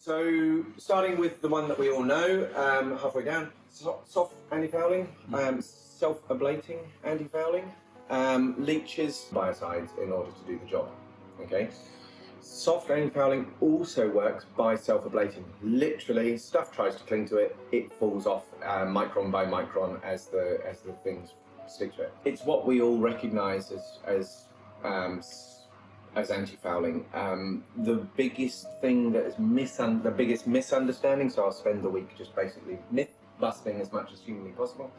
So starting with the one that we all know, halfway down, soft antifouling, self-ablating antifouling, leaches biocides in order to do the job. Okay. Soft antifouling also works by self-ablating. Literally, stuff tries to cling to it, it falls off micron by micron as the things stick to it. It's what we all recognise as antifouling. The biggest thing that is the biggest misunderstanding, so I'll spend the week just basically myth busting as much as humanly possible.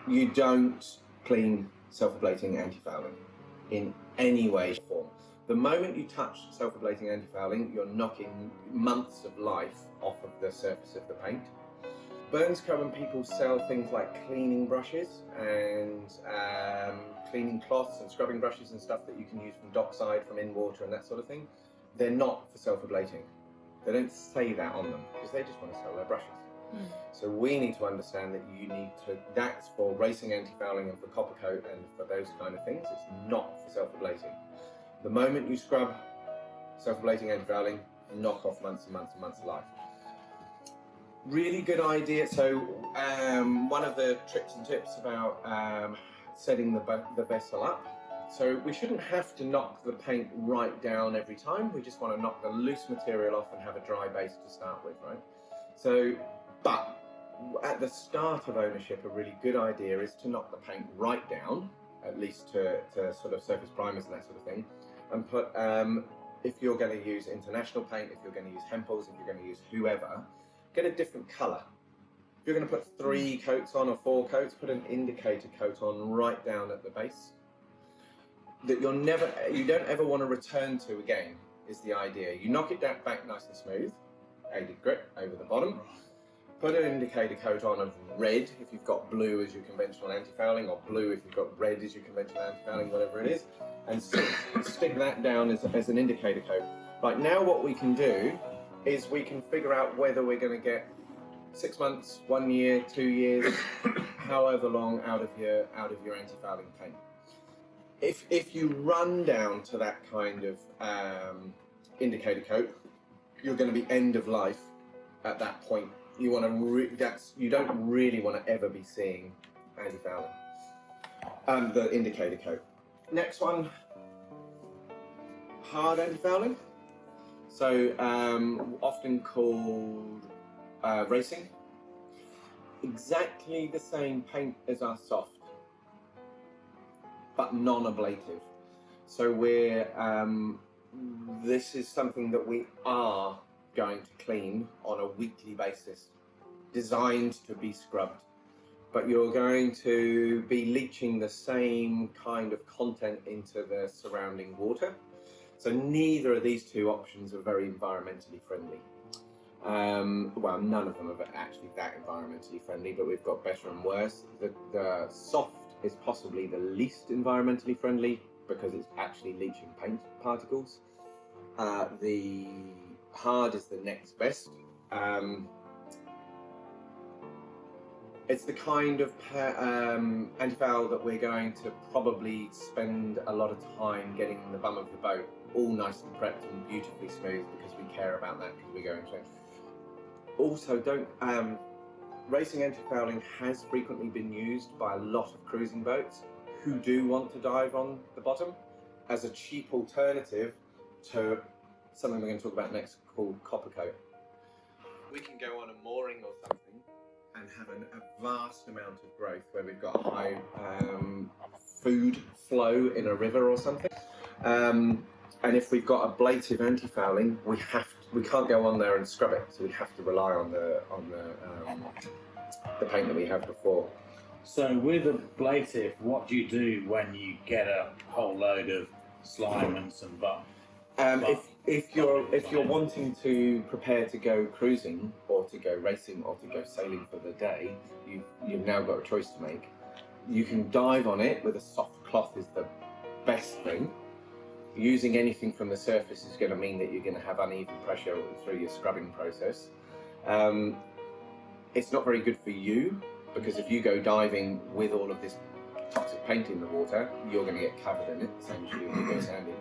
You don't clean self-ablating antifouling in any way or form. The moment you touch self-ablating antifouling, you're knocking months of life off of the surface of the paint. Burns Carbon people sell things like cleaning brushes and cleaning cloths and scrubbing brushes and stuff that you can use from dockside, from in water and that sort of thing. They're not for self-ablating. They don't say that on them because they just want to sell their brushes. So we need to understand that you need to, that's for racing antifouling and for CopperCoat and for those kind of things. It's not for self-ablating. The moment you scrub self-ablating antifouling, knock off months and months and months of life. Really good idea. So one of the tricks and tips about setting the vessel up. So we shouldn't have to knock the paint right down every time. We just want to knock the loose material off and have a dry base to start with, right? So, but at the start of ownership, a really good idea is to knock the paint right down, at least to sort of surface primers and that sort of thing, and put, if you're going to use international paint, if you're going to use Hempels, if you're going to use whoever, get a different colour. If you're going to put 3 coats on or 4 coats, put an indicator coat on right down at the base. That you don't ever want to return to again, is the idea. You knock it down back nice and smooth, aided grip over the bottom. Put an indicator coat on of red if you've got blue as your conventional antifouling, or blue if you've got red as your conventional antifouling, whatever it is, and stick that down as an indicator coat. Right, now what we can do is we can figure out whether we're going to get 6 months, 1 year, 2 years, however long out of your antifouling paint. If you run down to that kind of indicator coat, you're going to be end of life at that point. You want to you don't really want to ever be seeing antifouling. The indicator coat. Next one, hard antifouling. So often called racing. Exactly the same paint as our soft, but non-ablative. So this is something that we are going to clean on a weekly basis, designed to be scrubbed. But you're going to be leaching the same kind of content into the surrounding water. So neither of these two options are very environmentally friendly. Well, none of them are actually that environmentally friendly, but we've got better and worse. The soft is possibly the least environmentally friendly because it's actually leaching paint particles. The hard is the next best. It's the kind of antifoul that we're going to probably spend a lot of time getting in the bum of the boat all nice and prepped and beautifully smooth because we care about that because we're going to. Also, racing antifouling has frequently been used by a lot of cruising boats who do want to dive on the bottom as a cheap alternative to something we're going to talk about next called CopperCoat. We can go on a mooring or something and have a vast amount of growth where we've got high food flow in a river or something. And if we've got ablative antifouling, we can't go on there and scrub it, so we have to rely on the paint that we had before. So with ablative, what do you do when you get a whole load of slime and some if you're wanting to prepare to go cruising or to go racing or to go sailing for the day, you've now got a choice to make. You can dive on it with a soft cloth is the best thing. Using anything from the surface is going to mean that you're going to have uneven pressure through your scrubbing process. It's not very good for you because if you go diving with all of this toxic paint in the water, you're going to get covered in it, the same as you do when you go sanding.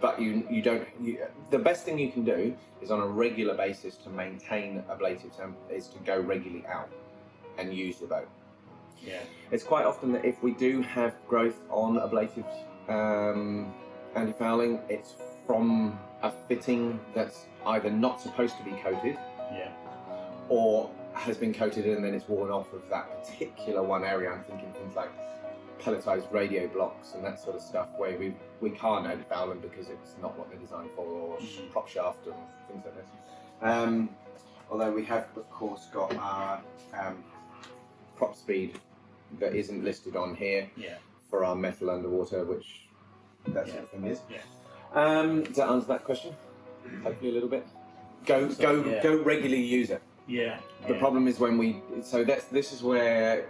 but you don't. The best thing you can do is on a regular basis to maintain ablatives is to go regularly out and use the boat. Yeah. It's quite often that if we do have growth on ablative antifouling, it's from a fitting that's either not supposed to be coated, Yeah. or has been coated and then it's worn off of that particular one area. I'm thinking things like pelletized radio blocks and that sort of stuff, where we can't antifoul them because it's not what they're designed for, or prop shaft and things like this. Although we have, of course, got our PropSpeed that isn't listed on here for our metal underwater, which that sort of thing is. Does that answer that question? Hopefully a little bit. Go regularly use it. Yeah. The problem is when this is where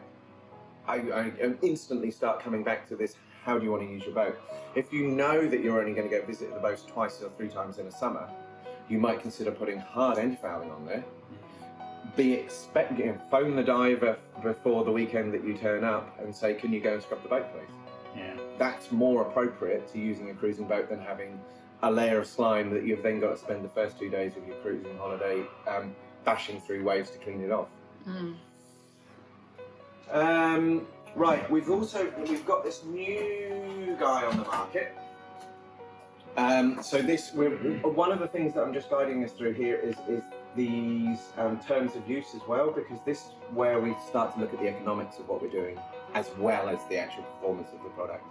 I instantly start coming back to this. How do you want to use your boat? If you know that you're only going to go visit the boat twice or 3 times in a summer, you might consider putting hard antifouling on there. Phone the diver before the weekend that you turn up and say, can you go and scrub the boat, please? Yeah. That's more appropriate to using a cruising boat than having a layer of slime that you've then got to spend the first 2 days of your cruising holiday bashing through waves to clean it off. Right, we've got this new guy on the market. One of the things that I'm just guiding us through here is these terms of use as well, because this is where we start to look at the economics of what we're doing, as well as the actual performance of the product.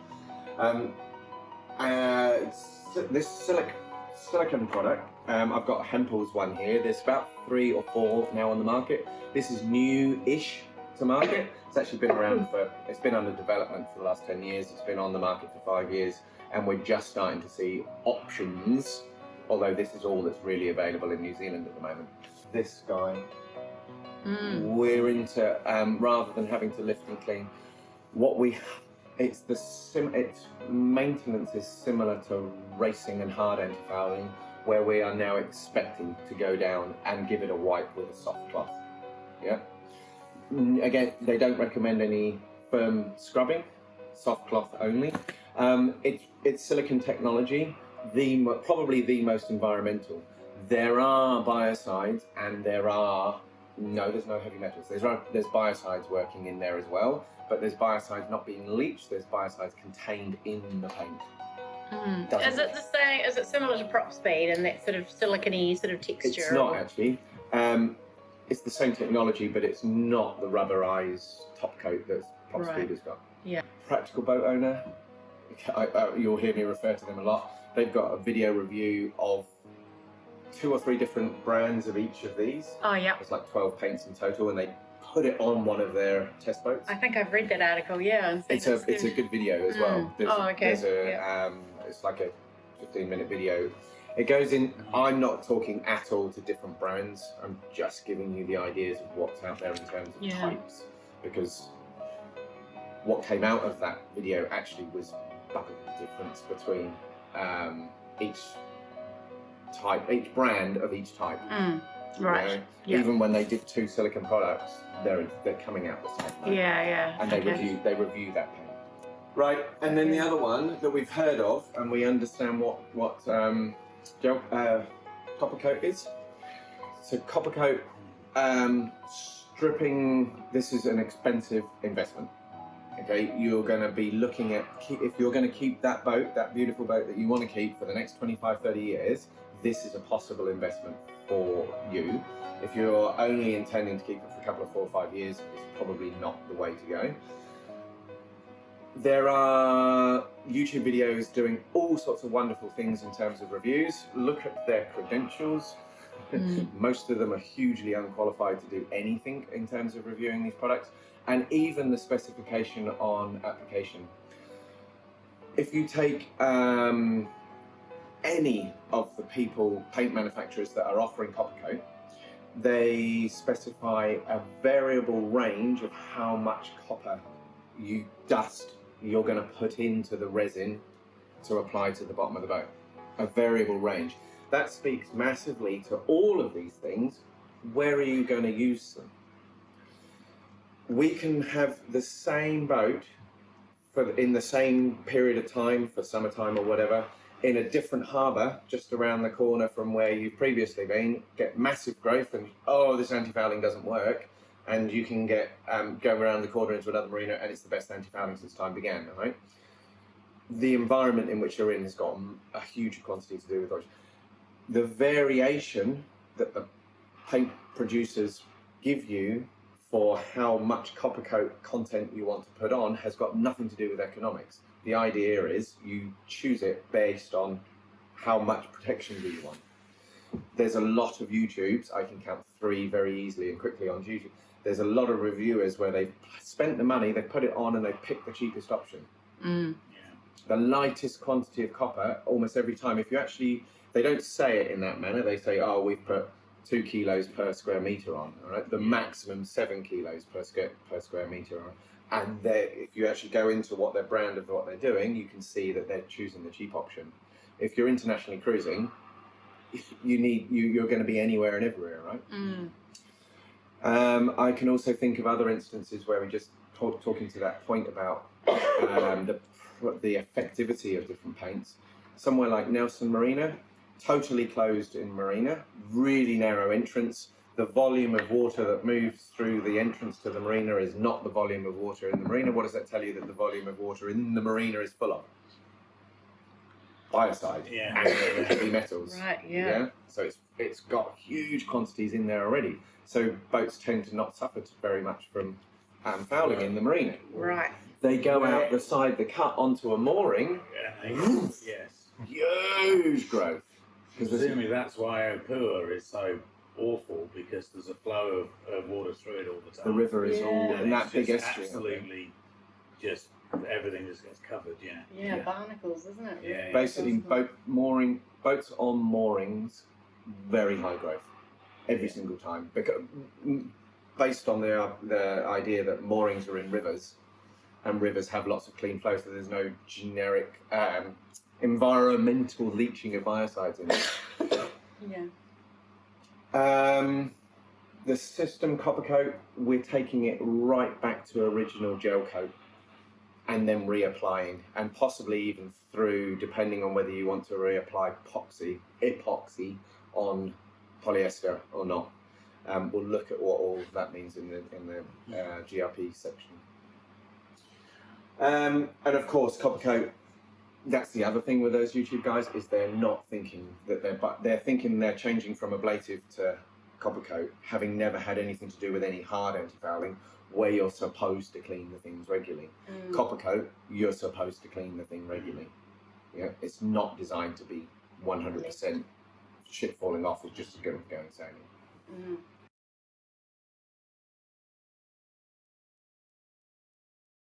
This silicone product, I've got Hempel's one here. There's about 3 or 4 now on the market. This is new-ish to market. It's actually been around it's been under development for the last 10 years. It's been on the market for 5 years, and we're just starting to see options, although this is all that's really available in New Zealand at the moment. This guy, we're into, rather than having to lift and clean, its maintenance is similar to racing and hard antifouling, where we are now expecting to go down and give it a wipe with a soft cloth. Yeah. Again, they don't recommend any firm scrubbing, soft cloth only. It's silicone technology, probably the most environmental. There are biocides, and there's no heavy metals. There's biocides working in there as well, but there's biocides not being leached. There's biocides contained in the paint. Is it the same? Is it similar to PropSpeed and that sort of silicone-y sort of texture? It's not actually. It's the same technology, but it's not the rubberized top coat that PropSpeed has got. Yeah. Practical boat owner, you'll hear me refer to them a lot. They've got a video review of 2 or 3 different brands of each of these. Oh, yeah. It's like 12 paints in total, and they put it on one of their test boats. I think I've read that article, yeah. It's a good video as well. Okay. It's like a 15-minute video. It goes in. I'm not talking at all to different brands. I'm just giving you the ideas of what's out there in terms of types, because what came out of that video actually was the difference between each brand of each type. Right. You know? Even when they did 2 silicone products, they're coming out the same. Yeah. And they review that paint. Right, and then the other one that we've heard of, and we understand what CopperCoat is. So CopperCoat stripping. This is an expensive investment. Okay, you're going to be looking at, if you're going to keep that boat, that beautiful boat that you want to keep for the next 25, 30 years, this is a possible investment for you. If you're only intending to keep it for a couple of 4 or 5 years, it's probably not the way to go. There are YouTube videos doing all sorts of wonderful things in terms of reviews. Look at their credentials. Most of them are hugely unqualified to do anything in terms of reviewing these products, and even the specification on application. If you take any of the paint manufacturers that are offering CopperCoat, they specify a variable range of how much copper dust you're going to put into the resin to apply to the bottom of the boat. A variable range. That speaks massively to all of these things. Where are you going to use them? We can have the same boat in the same period of time, for summertime or whatever, in a different harbour just around the corner from where you've previously been, get massive growth, and this anti-fouling doesn't work, and you can get go around the corner into another marina, and it's the best anti-fouling since time began. Right? The environment in which you're in has got a huge quantity to do with oxygen. The variation that the paint producers give you for how much CopperCoat content you want to put on has got nothing to do with economics. The idea is you choose it based on how much protection do you want. There's a lot of YouTubes, I can count 3 very easily and quickly on YouTube. There's a lot of reviewers where they've spent the money, they've put it on, and they've picked the cheapest option. The lightest quantity of copper almost every time. If you actually, they don't say it in that manner, they say, we've put 2 kilos per square metre on, all right? The maximum 7 kilos per square metre on. And if you actually go into what their brand of what they're doing, you can see that they're choosing the cheap option. If you're internationally cruising, you're going to be anywhere and everywhere, right? I can also think of other instances where we just talking to that point about the effectivity of different paints. Somewhere like Nelson Marina, totally closed in marina, really narrow entrance. The volume of water that moves through the entrance to the marina is not the volume of water in the marina. What does that tell you that the volume of water in the marina is full of? Biocide and heavy metals. Right, yeah. So it's got huge quantities in there already. So boats tend to not suffer very much from fouling in the marina. Right. They go out the side, the cut onto a mooring. Huge growth. Presumably that's why Opua is so awful, because there's a flow of water through it all the time. The river is all in that big estuary. Absolutely, just everything just gets covered. Yeah, barnacles, isn't it? Yeah. Basically, boats on moorings, very high growth, every single time. Because, based on the idea that moorings are in rivers, and rivers have lots of clean flow, so there's no generic environmental leaching of biocides in it. The system CopperCoat, we're taking it right back to original gel coat and then reapplying, and possibly even through, depending on whether you want to reapply epoxy on polyester or not. We'll look at what all that means in the GRP section. And of course, CopperCoat, that's the other thing with those YouTube guys, is they're not thinking that they're thinking they're changing from ablative to CopperCoat, having never had anything to do with any hard anti-fouling, where you're supposed to clean the things regularly. CopperCoat, you're supposed to clean the thing regularly. Yeah, it's not designed to be 100% shit falling off. It's just as good as going sailing.